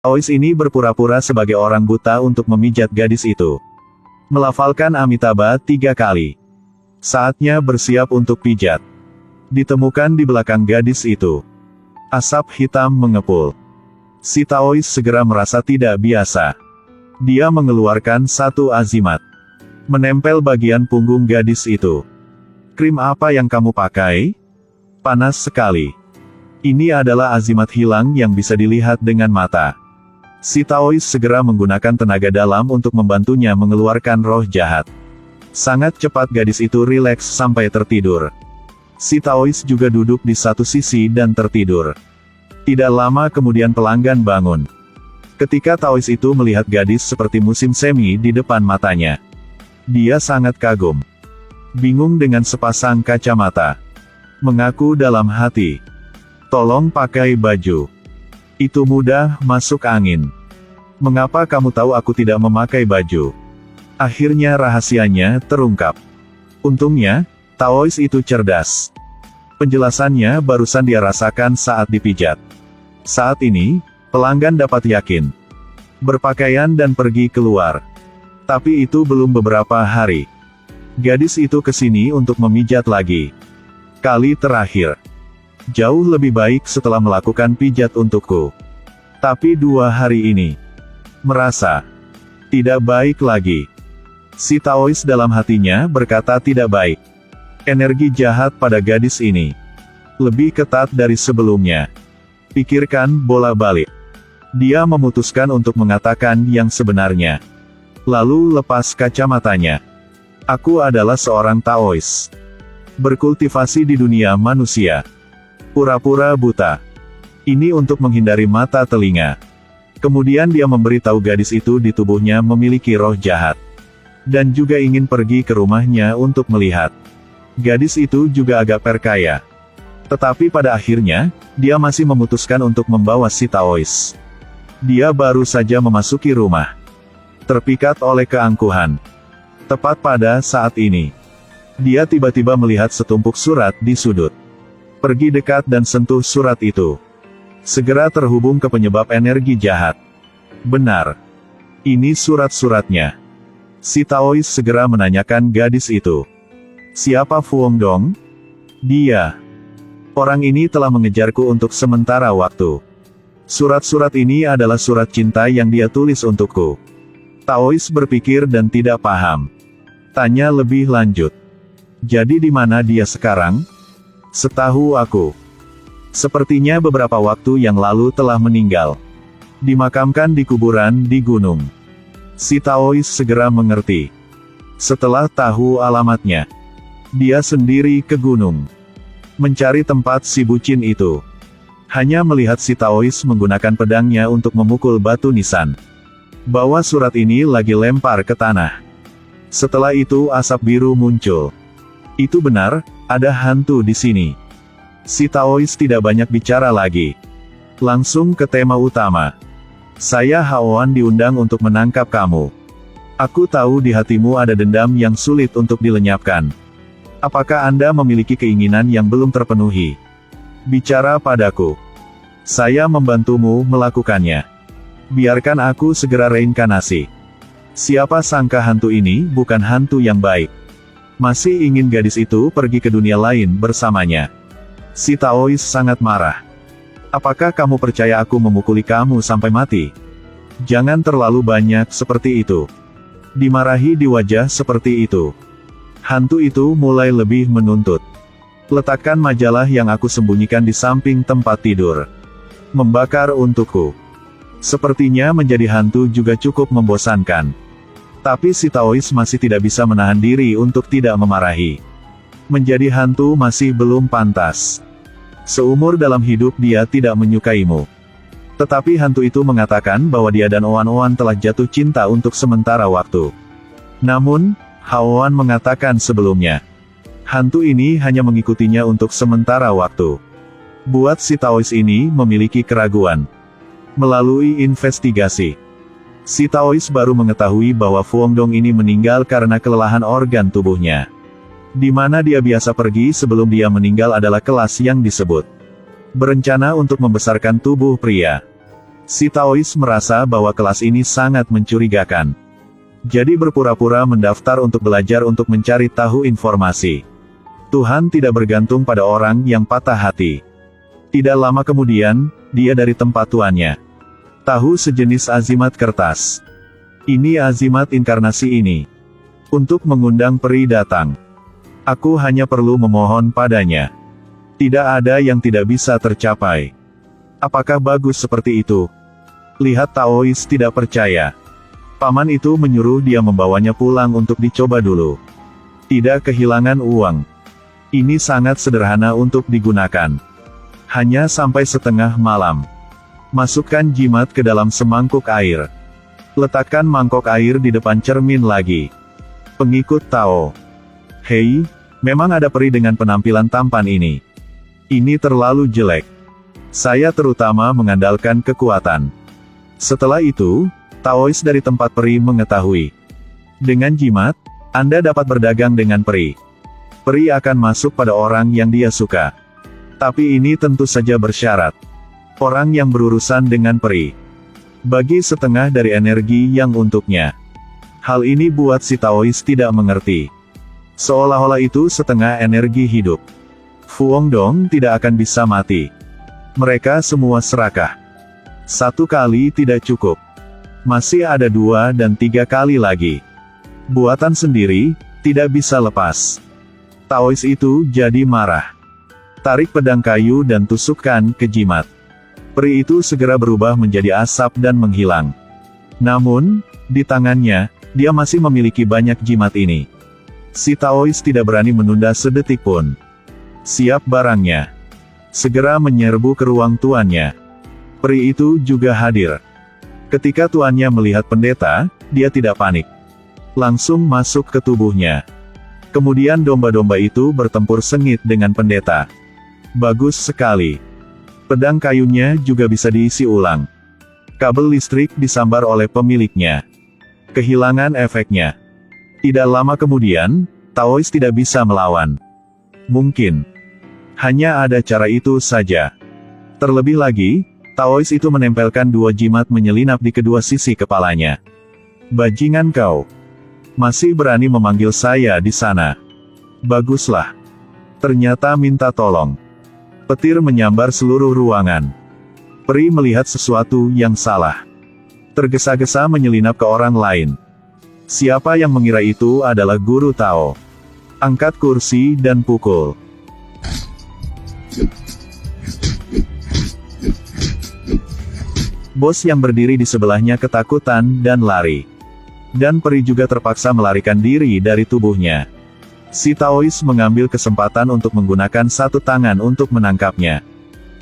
Taois ini berpura-pura sebagai orang buta untuk memijat gadis itu. Melafalkan Amitabha 3 kali. Saatnya bersiap untuk pijat. Ditemukan di belakang gadis itu. Asap hitam mengepul. Si Taois segera merasa tidak biasa. Dia mengeluarkan satu azimat. Menempel bagian punggung gadis itu. Krim apa yang kamu pakai? Panas sekali. Ini adalah azimat hilang yang bisa dilihat dengan mata. Si Taois segera menggunakan tenaga dalam untuk membantunya mengeluarkan roh jahat. Sangat cepat gadis itu rileks sampai tertidur. Si Taois juga duduk di satu sisi dan tertidur. Tidak lama kemudian pelanggan bangun. Ketika Taois itu melihat gadis seperti musim semi di depan matanya. Dia sangat kagum. Bingung dengan sepasang kacamata. Mengaku dalam hati. Tolong pakai baju. Itu mudah, masuk angin. Mengapa kamu tahu aku tidak memakai baju? Akhirnya rahasianya terungkap. Untungnya, Taois itu cerdas. Penjelasannya barusan dia rasakan saat dipijat. Saat ini, pelanggan dapat yakin. Berpakaian dan pergi keluar. Tapi itu belum beberapa hari. Gadis itu ke sini untuk memijat lagi. Kali terakhir. Jauh lebih baik setelah melakukan pijat untukku. Tapi 2 hari ini. Merasa. Tidak baik lagi. Si Taois dalam hatinya berkata tidak baik. Energi jahat pada gadis ini. Lebih ketat dari sebelumnya. Pikirkan bola-balik. Dia memutuskan untuk mengatakan yang sebenarnya. Lalu lepas kacamatanya. Aku adalah seorang Taois. Berkultivasi di dunia manusia. Pura-pura buta. Ini untuk menghindari mata telinga. Kemudian dia memberitahu gadis itu di tubuhnya memiliki roh jahat. Dan juga ingin pergi ke rumahnya untuk melihat. Gadis itu juga agak perkaya. Tetapi pada akhirnya, dia masih memutuskan untuk membawa si Taois. Dia baru saja memasuki rumah. Terpikat oleh keangkuhan. Tepat pada saat ini. Dia tiba-tiba melihat setumpuk surat di sudut. Pergi dekat dan sentuh surat itu. Segera terhubung ke penyebab energi jahat. Benar. Ini surat-suratnya. Si Taois segera menanyakan gadis itu. Siapa Fuong Dong? Dia. Orang ini telah mengejarku untuk sementara waktu. Surat-surat ini adalah surat cinta yang dia tulis untukku. Taois berpikir dan tidak paham. Tanya lebih lanjut. Jadi di mana dia sekarang? Setahu aku. Sepertinya beberapa waktu yang lalu telah meninggal. Dimakamkan di kuburan di gunung. Si Taois segera mengerti. Setelah tahu alamatnya. Dia sendiri ke gunung. Mencari tempat si bucin itu. Hanya melihat si Taois menggunakan pedangnya untuk memukul batu nisan. Bawa surat ini lagi lempar ke tanah. Setelah itu asap biru muncul. Itu benar, ada hantu di sini. Si Taois tidak banyak bicara lagi. Langsung ke tema utama. Saya Haoan diundang untuk menangkap kamu. Aku tahu di hatimu ada dendam yang sulit untuk dilenyapkan. Apakah Anda memiliki keinginan yang belum terpenuhi? Bicara padaku. Saya membantumu melakukannya. Biarkan aku segera reinkarnasi. Siapa sangka hantu ini bukan hantu yang baik. Masih ingin gadis itu pergi ke dunia lain bersamanya. Si Taois sangat marah. Apakah kamu percaya aku memukuli kamu sampai mati? Jangan terlalu banyak seperti itu. Dimarahi di wajah seperti itu. Hantu itu mulai lebih menuntut. Letakkan majalah yang aku sembunyikan di samping tempat tidur. Membakar untukku. Sepertinya menjadi hantu juga cukup membosankan. Tapi si Taois masih tidak bisa menahan diri untuk tidak memarahi. Menjadi hantu masih belum pantas. Seumur dalam hidup dia tidak menyukaimu. Tetapi hantu itu mengatakan bahwa dia dan Oan-Oan telah jatuh cinta untuk sementara waktu. Namun, Haoan mengatakan sebelumnya. Hantu ini hanya mengikutinya untuk sementara waktu. Buat si Taois ini memiliki keraguan. Melalui investigasi. Si Taois baru mengetahui bahwa Fuong Dong ini meninggal karena kelelahan organ tubuhnya. Di mana dia biasa pergi sebelum dia meninggal adalah kelas yang disebut berencana untuk membesarkan tubuh pria. Si Taois merasa bahwa kelas ini sangat mencurigakan. Jadi berpura-pura mendaftar untuk belajar untuk mencari tahu informasi. Tuhan tidak bergantung pada orang yang patah hati. Tidak lama kemudian, dia dari tempat tuannya. Tahu sejenis azimat kertas. Ini azimat inkarnasi ini. Untuk mengundang peri datang. Aku hanya perlu memohon padanya. Tidak ada yang tidak bisa tercapai. Apakah bagus seperti itu? Lihat Taois tidak percaya. Paman itu menyuruh dia membawanya pulang untuk dicoba dulu. Tidak kehilangan uang. Ini sangat sederhana untuk digunakan. Hanya sampai setengah malam. Masukkan jimat ke dalam semangkuk air. Letakkan mangkok air di depan cermin lagi. Pengikut Tao. Hei, memang ada peri dengan penampilan tampan ini. Ini terlalu jelek. Saya terutama mengandalkan kekuatan. Setelah itu, Taois dari tempat peri mengetahui. Dengan jimat, Anda dapat berdagang dengan peri. Peri akan masuk pada orang yang dia suka. Tapi ini tentu saja bersyarat. Orang yang berurusan dengan peri. Bagi setengah dari energi yang untuknya. Hal ini buat si Taois tidak mengerti. Seolah-olah itu setengah energi hidup. Fuong Dong tidak akan bisa mati. Mereka semua serakah. Satu kali tidak cukup. Masih ada 2 dan 3 kali lagi. Buatan sendiri, tidak bisa lepas. Taois itu jadi marah. Tarik pedang kayu dan tusukkan ke jimat. Peri itu segera berubah menjadi asap dan menghilang. Namun, di tangannya, dia masih memiliki banyak jimat ini. Si Taois tidak berani menunda sedetik pun. Siap barangnya. Segera menyerbu ke ruang tuannya. Peri itu juga hadir. Ketika tuannya melihat pendeta, dia tidak panik. Langsung masuk ke tubuhnya. Kemudian domba-domba itu bertempur sengit dengan pendeta. Bagus sekali. Pedang kayunya juga bisa diisi ulang. Kabel listrik disambar oleh pemiliknya. Kehilangan efeknya. Tidak lama kemudian, Taois tidak bisa melawan. Mungkin. Hanya ada cara itu saja. Terlebih lagi, Taois itu menempelkan 2 jimat menyelinap di kedua sisi kepalanya. Bajingan kau. Masih berani memanggil saya di sana. Baguslah. Ternyata minta tolong. Petir menyambar seluruh ruangan. Peri melihat sesuatu yang salah. Tergesa-gesa menyelinap ke orang lain. Siapa yang mengira itu adalah guru Tao? Angkat kursi dan pukul. Bos yang berdiri di sebelahnya ketakutan dan lari. Dan peri juga terpaksa melarikan diri dari tubuhnya. Si Taois mengambil kesempatan untuk menggunakan satu tangan untuk menangkapnya.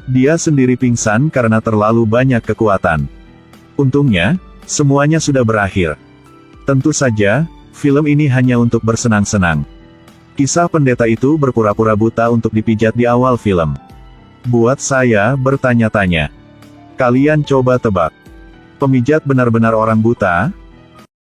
Dia sendiri pingsan karena terlalu banyak kekuatan. Untungnya, semuanya sudah berakhir. Tentu saja, film ini hanya untuk bersenang-senang. Kisah pendeta itu berpura-pura buta untuk dipijat di awal film. Buat saya bertanya-tanya. Kalian coba tebak. Pemijat benar-benar orang buta?